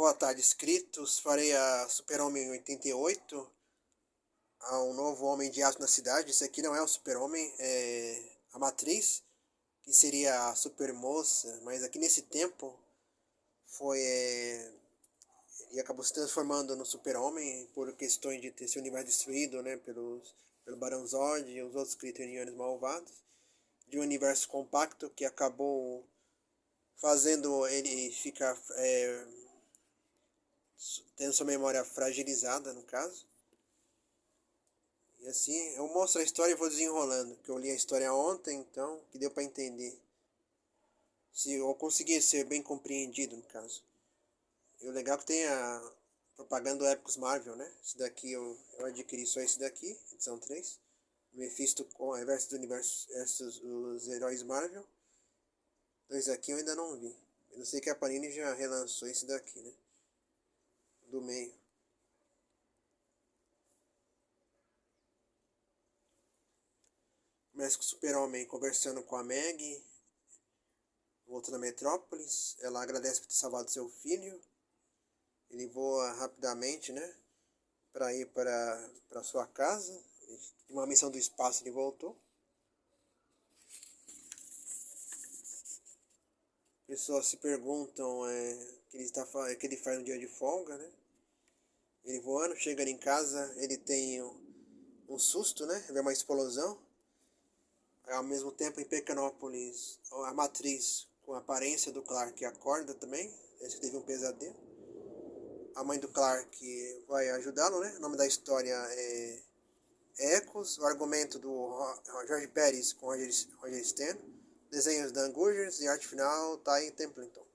Boa tarde, inscritos. Farei a Super-Homem 88, a um novo Homem de Aço na cidade. Esse aqui não é o Super-Homem, é a Matriz, que seria a Super-Moça, mas aqui nesse tempo foi e acabou se transformando no Super-Homem por questões de ter seu universo destruído, né, pelo Barão Zod e os outros kryptonianos malvados, de um universo compacto que acabou fazendo ele ficar tendo sua memória fragilizada, no caso. E assim, eu mostro a história e vou desenrolando, que eu li a história ontem, então, que deu para entender. Se eu conseguir ser bem compreendido, no caso. E o legal é que tem a propaganda do Épicos Marvel, né? Esse daqui eu adquiri só esse daqui, edição 3. Mephisto com a versus do universo versus os heróis Marvel. Dois aqui eu ainda não vi. Eu não sei que a Panini já relançou esse daqui, né? Do meio. Começa com o Super-Homem conversando com a Meg, voltando a Metrópolis. Ela agradece por ter salvado seu filho. Ele voa rapidamente, né? Para ir para sua casa. De uma missão do espaço ele voltou. Pessoas se perguntam o que ele faz no dia de folga, né? Ele voando, chega em casa, ele tem um susto, né? Vê uma explosão. Ao mesmo tempo, em Pequenópolis, a Matriz, com a aparência do Clark, acorda também. Esse teve um pesadelo. A mãe do Clark vai ajudá-lo, né? O nome da história é Ecos, o argumento do Jorge Pérez com Roger Stern, desenhos da Angurgers e arte final Ty Templeton.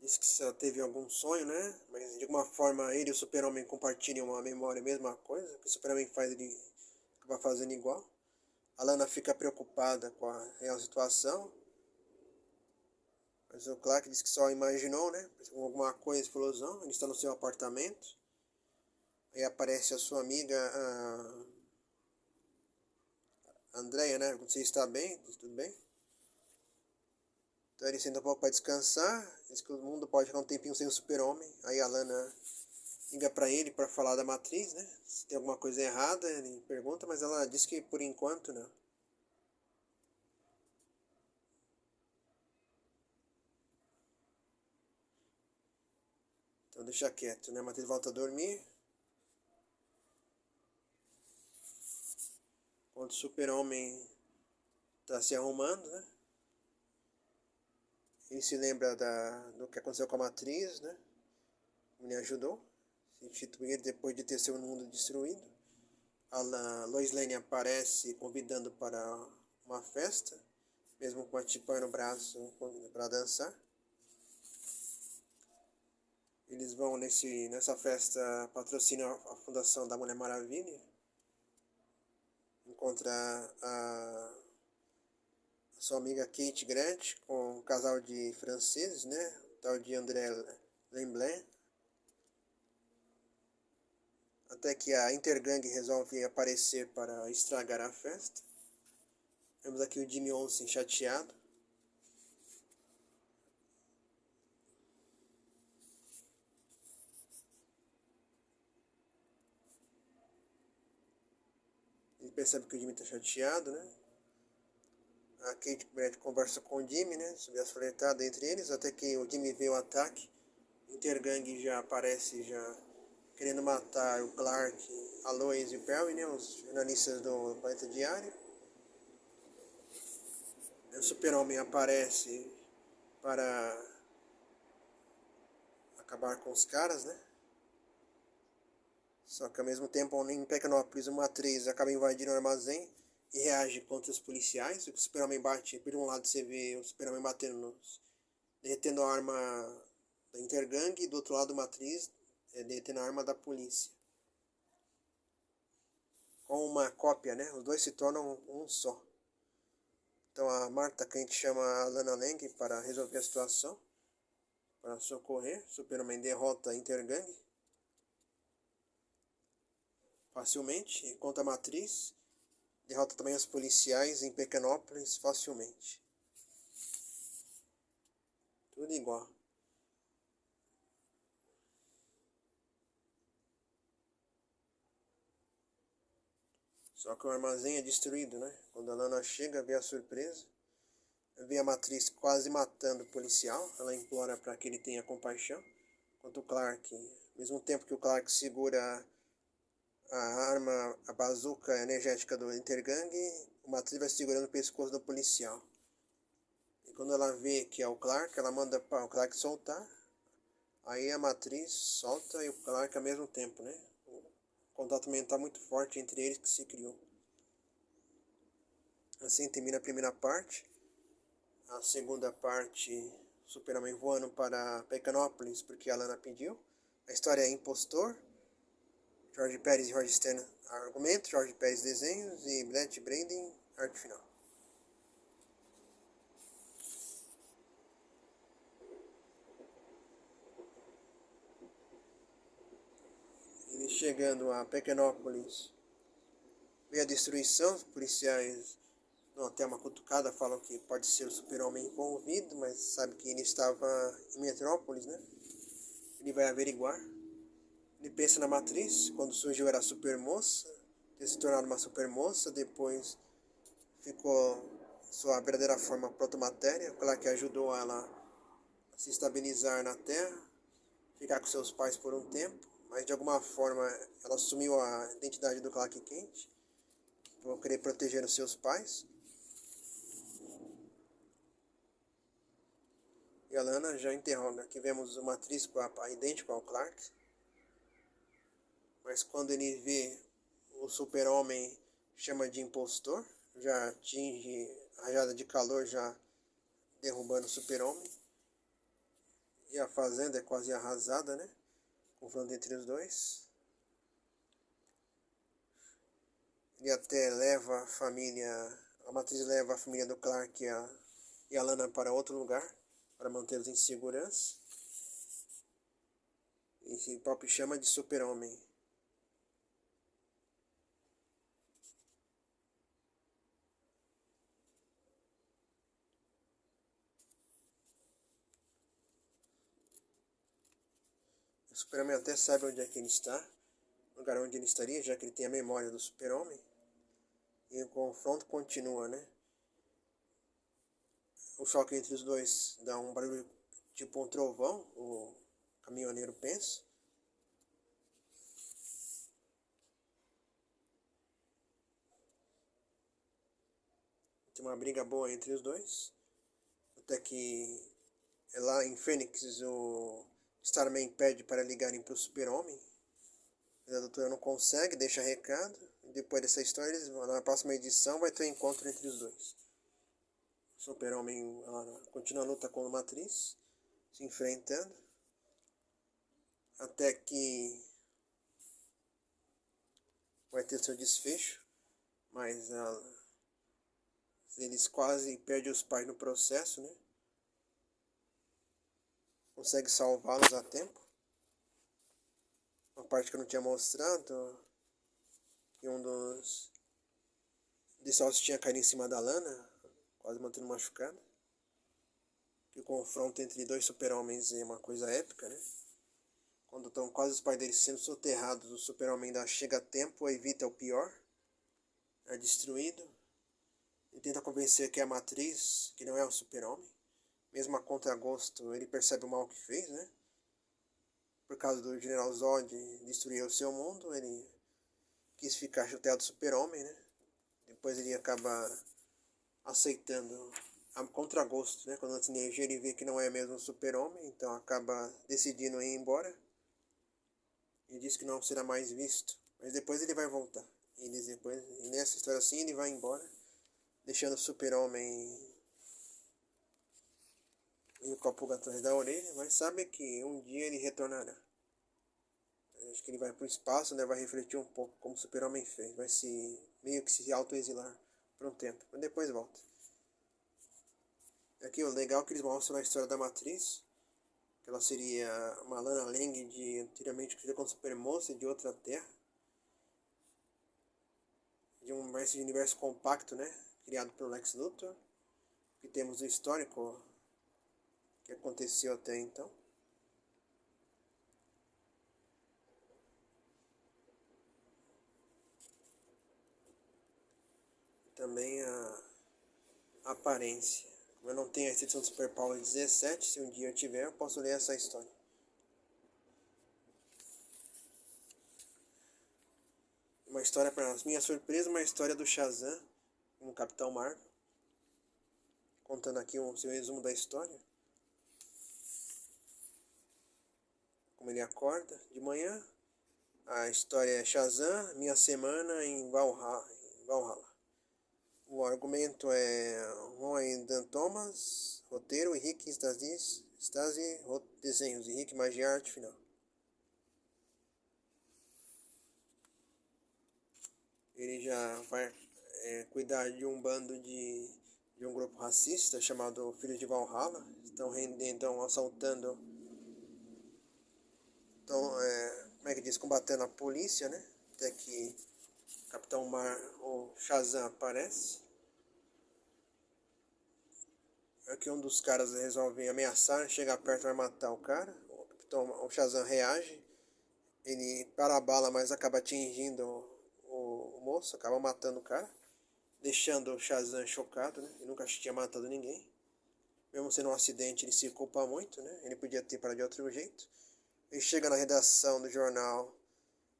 Diz que só teve algum sonho, né? Mas de alguma forma ele e o Super-Homem compartilham uma memória, a mesma coisa. O que o Super-Homem faz, ele acaba fazendo igual. A Lana fica preocupada com a real situação. Mas o Clark diz que só imaginou, né? Alguma coisa, explosão. Ele está no seu apartamento. Aí aparece a sua amiga, a Andrea, né? Você está bem? Tudo bem? Então ele senta um pouco para descansar. Diz que o mundo pode ficar um tempinho sem o Super-Homem. Aí a Lana liga para ele para falar da Matriz, né? Se tem alguma coisa errada, ele pergunta, mas ela diz que por enquanto não. Então deixa quieto, né? A Matriz volta a dormir. Quando o Super-Homem tá se arrumando, né? Ele se lembra do que aconteceu com a Matriz, né? Ele ajudou. Substituir depois de ter seu mundo destruído. A Lois Lane aparece convidando para uma festa, mesmo com a tipã no braço para dançar. Eles vão nessa festa, patrocina a Fundação da Mulher Maravilha. Encontra a sua amiga Kate Grant com um casal de franceses, né? O tal de André Lemblin. Até que a Intergang resolve aparecer para estragar a festa. Temos aqui o Jimmy Olsen chateado. Ele percebe que o Jimmy está chateado, né? A Kate Grant conversa com o Jimmy, né? Sobre as flertadas entre eles, até que o Jimmy vê o ataque. Intergang já aparece, já querendo matar o Clark, a Lois e o Perry, né? Os jornalistas do Planeta Diário. O Super-Homem aparece para acabar com os caras, né? Só que ao mesmo tempo, em Pequenópolis, uma atriz acaba invadindo o armazém e reage contra os policiais. O Super-Homem bate, por um lado você vê o Super-Homem derretendo a arma da Intergang, e do outro lado uma atriz derretendo a arma da polícia. Com uma cópia, né? Os dois se tornam um só. Então a Martha Kent chama a Lana Lang para resolver a situação, para socorrer. Super-Homem derrota a Intergang facilmente, enquanto a Matriz derrota também os policiais em Pequenópolis facilmente. Tudo igual. Só que o armazém é destruído, né? Quando a Lana chega, vê a surpresa. Vê a Matriz quase matando o policial. Ela implora para que ele tenha compaixão. Enquanto o Clark, ao mesmo tempo que o Clark segura a arma, a bazuca energética do Intergang, o Matriz vai segurando o pescoço do policial. E quando ela vê que é o Clark, ela manda para o Clark soltar. Aí a Matriz solta e o Clark ao mesmo tempo, né? O contato mental muito forte entre eles que se criou. Assim termina a primeira parte. A segunda parte, Super-Homem voando para Pequenópolis porque a Lana pediu. A história é Impostor. Jorge Pérez e Roger Stern argumento, Jorge Pérez desenhos e Brett Branding arte final. Ele chegando a Pequenópolis, vê a destruição, os policiais dão até uma cutucada, falam que pode ser o Super-Homem envolvido, mas sabe que ele estava em Metrópolis, né? Ele vai averiguar. Ele pensa na Matriz, quando surgiu era Supermoça, ter se tornado uma Supermoça, depois ficou sua verdadeira forma protomatéria, aquela que ajudou ela a se estabilizar na Terra, ficar com seus pais por um tempo, mas de alguma forma ela assumiu a identidade do Clark Kent, por querer proteger os seus pais. E a Lana já interroga que vemos uma atriz idêntica ao Clark, mas quando ele vê o Super-Homem, chama de impostor, já atinge a rajada de calor, já derrubando o Super-Homem. E a fazenda é quase arrasada, né? Confronto entre os dois. Ele até leva a família, a Matriz leva a família do Clark e a Lana para outro lugar, para mantê-los em segurança. E se próprio chama de Super-Homem. O Super-Homem até sabe onde é que ele está, no lugar onde ele estaria, já que ele tem a memória do Super-Homem. E o confronto continua, né? O choque entre os dois dá um barulho tipo um trovão, o caminhoneiro pensa. Tem uma briga boa entre os dois. Até que lá em Fênix o Starman pede para ligarem para o Super-Homem. Mas a doutora não consegue, deixa recado. E depois dessa história, na próxima edição vai ter um encontro entre os dois. O Super-Homem continua a luta com a Matriz, se enfrentando. Até que vai ter seu desfecho. Mas eles quase perdem os pais no processo, né? Consegue salvá-los a tempo. Uma parte que eu não tinha mostrado, que um dos Dessals tinha caído em cima da Lana, quase mantendo machucado. Que o confronto entre dois super-homens é uma coisa épica, né? Quando estão quase os pais deles sendo soterrados, o super-homem ainda chega a tempo, evita o pior. É destruído. Ele tenta convencer que é a Matriz, que não é o super-homem. Mesmo a contragosto, ele percebe o mal que fez, né? Por causa do General Zod destruir o seu mundo, ele quis ficar chateado do super-homem, né? Depois ele acaba aceitando a contragosto, né? Quando a energia ele vê que não é mesmo o super-homem, então acaba decidindo ir embora. E diz que não será mais visto, mas depois ele vai voltar. E nessa história assim ele vai embora, deixando o super-homem e com a pulga atrás da orelha, mas sabe que um dia ele retornará. Acho que ele vai para o espaço, né? Vai refletir um pouco como o super-homem fez. Vai se meio que se auto-exilar por um tempo, mas depois volta. Aqui o legal é que eles mostram a história da Matriz, que ela seria uma Lana Lang de anteriormente conhecida como Supermoça de outra terra. de um universo compacto, né? Criado pelo Lex Luthor. Que temos o histórico que aconteceu até então. Também a aparência. Como eu não tenho a edição do Super Power 17, se um dia eu tiver, eu posso ler essa história. Uma história, para minha surpresa, uma história do Shazam, como Capitão Marvel. Contando aqui um seu resumo da história. Como ele acorda de manhã. A história é Shazam, minha semana em Valhalla. O argumento é Roy Dan Thomas, roteiro, Henrique Stasi, desenhos, Henrique Magia, arte final. Ele já vai cuidar de um bando de um grupo racista chamado Filhos de Valhalla. Estão assaltando, como é que diz, combatendo a polícia, né? Até que o Shazam aparece. É que um dos caras resolve ameaçar, chega perto e vai matar o cara. O Shazam reage. Ele para a bala, mas acaba atingindo o moço, acaba matando o cara. Deixando o Shazam chocado, né? Ele nunca tinha matado ninguém. Mesmo sendo um acidente, ele se culpa muito, né? Ele podia ter parado de outro jeito. Ele chega na redação do jornal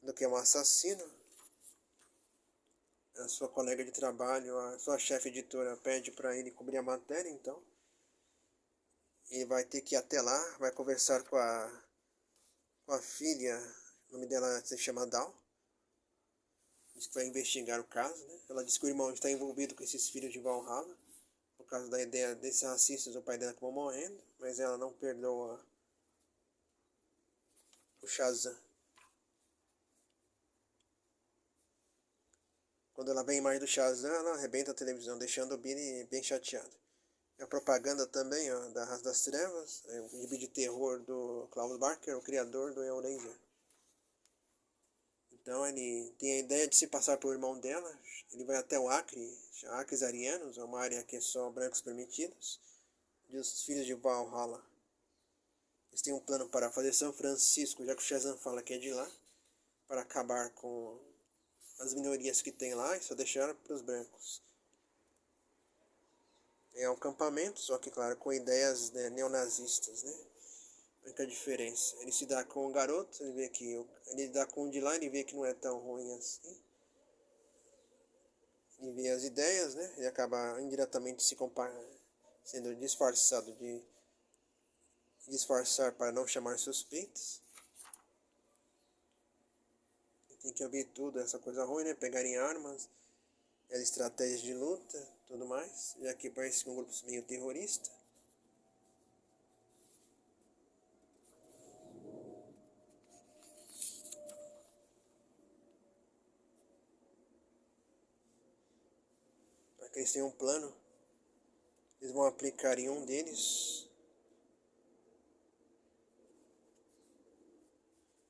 do que é um assassino. A sua colega de trabalho, a sua chefe editora, pede para ele cobrir a matéria, então. Ele vai ter que ir até lá, vai conversar com a filha, o nome dela se chama Dal. Diz que vai investigar o caso, né? Ela diz que o irmão está envolvido com esses filhos de Valhalla, por causa da ideia desses racistas, o pai dela acabou morrendo, mas ela não perdoa o Shazam. Quando ela vê a imagem do Shazam, ela arrebenta a televisão, deixando o Billy bem chateado. E a propaganda também, ó, da Raça das Trevas, é um gibi de terror do Clive Barker, o criador do Hellraiser. Então ele tem a ideia de se passar por irmão dela. Ele vai até o Acre, Acres Arianos, é uma área que é só brancos permitidos, e os filhos de Valhalla. Eles têm um plano para fazer São Francisco, já que o Shazam fala que é de lá, para acabar com as minorias que tem lá e só deixar para os brancos. É um acampamento, só que, claro, com ideias, né, neonazistas, né? A única diferença. Ele se dá com o garoto, ele vê que ele dá com o de lá, ele vê que não é tão ruim assim. Ele vê as ideias, né? Ele acaba indiretamente sendo disfarçado de disfarçar para não chamar suspeitos. Ele tem que ouvir tudo, essa coisa ruim, né? Pegarem armas, as estratégias de luta, tudo mais. Já que parece que um grupo meio terrorista. Eles têm um plano, eles vão aplicar em um deles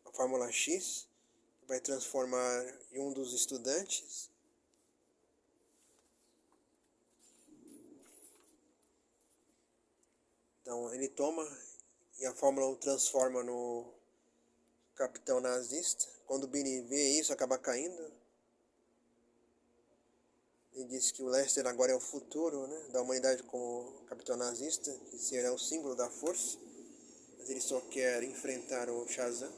a Fórmula X, que vai transformar em um dos estudantes. Então ele toma e a Fórmula o transforma no capitão nazista. Quando o Billy vê isso, acaba caindo. Ele diz que o Lester agora é o futuro, né, da humanidade como capitão nazista, que será o símbolo da força. Mas ele só quer enfrentar o Shazam.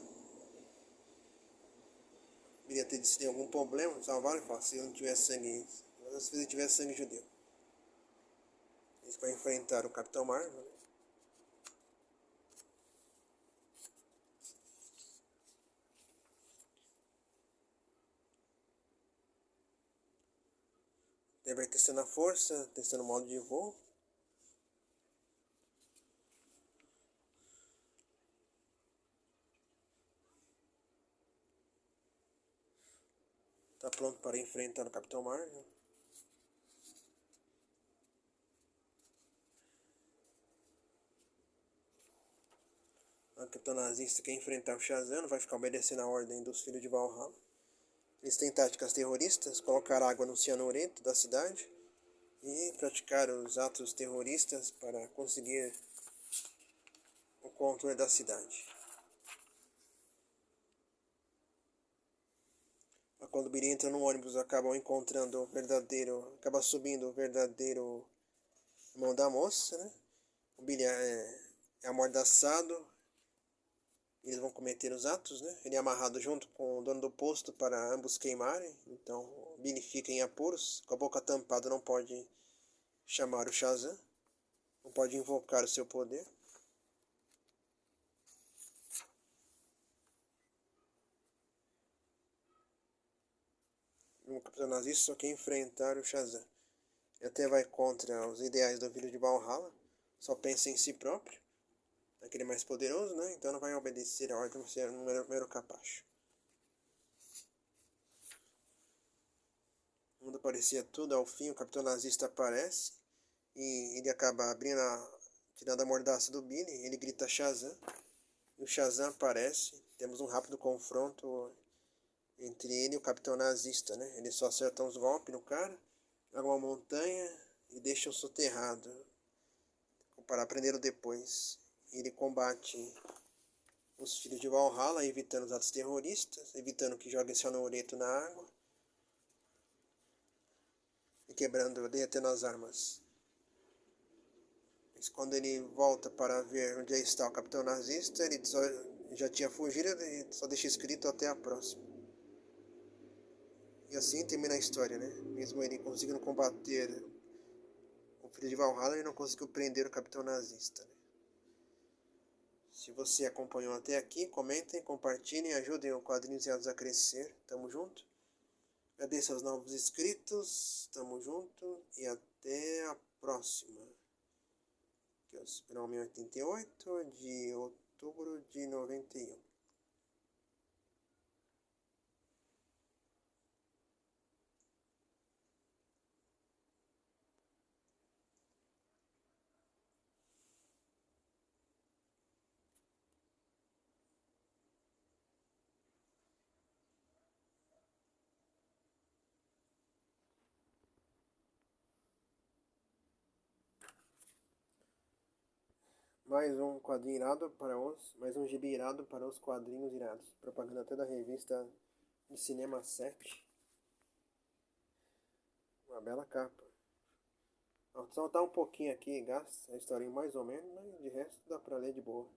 Ele ia ter se tem algum problema, salvar e falar, se eu não tiver sangue, se ele tiver sangue judeu. Ele vai enfrentar o Capitão Marvel, né? Ele vai testando a força, testando o modo de voo. Está pronto para enfrentar o Capitão Marvel. O Capitão Nazista quer enfrentar o Shazam, vai ficar obedecendo a ordem dos filhos de Valhalla. Eles têm táticas terroristas, colocar água no cianureto da cidade e praticar os atos terroristas para conseguir o controle da cidade. Quando o Billy entra no ônibus, acaba subindo o verdadeiro irmão da moça, né? O Billy é amordaçado, eles vão cometer os atos, né? Ele é amarrado junto com o dono do posto para ambos queimarem, então o Billy fica em apuros, com a boca tampada, não pode chamar o Shazam, não pode invocar o seu poder. O capitão nazista só quer enfrentar o Shazam. Ele até vai contra os ideais do filho de Valhalla, só pensa em si próprio, aquele mais poderoso, né? Então não vai obedecer a ordem de ser um mero capacho. Quando aparecia tudo, ao fim o capitão nazista aparece e ele acaba tirando a mordaça do Billy, ele grita Shazam, e o Shazam aparece, temos um rápido confronto entre ele e o capitão nazista, né? Eles só acertam os golpes no cara, jogam uma montanha e deixam soterrado para prendê-lo depois. Ele combate os filhos de Valhalla, evitando os atos terroristas, evitando que joguem cianureto na água e derretendo as armas. Mas quando ele volta para ver onde está o capitão nazista, ele já tinha fugido e só deixa escrito até a próxima. E assim termina a história, né? Mesmo ele conseguindo combater o filho de Valhalla, ele não conseguiu prender o capitão nazista, né? Se você acompanhou até aqui, comentem, compartilhem, ajudem o Quadrinhos Enviados a crescer. Tamo junto. Agradeço aos novos inscritos. Tamo junto e até a próxima. Que é o Super-Homem 88 de outubro de 91. Mais um gibi irado para os quadrinhos irados. Propaganda até da revista de Cinema 7. Uma bela capa. Só tá um pouquinho aqui, gasta a história mais ou menos, mas de resto dá pra ler de boa.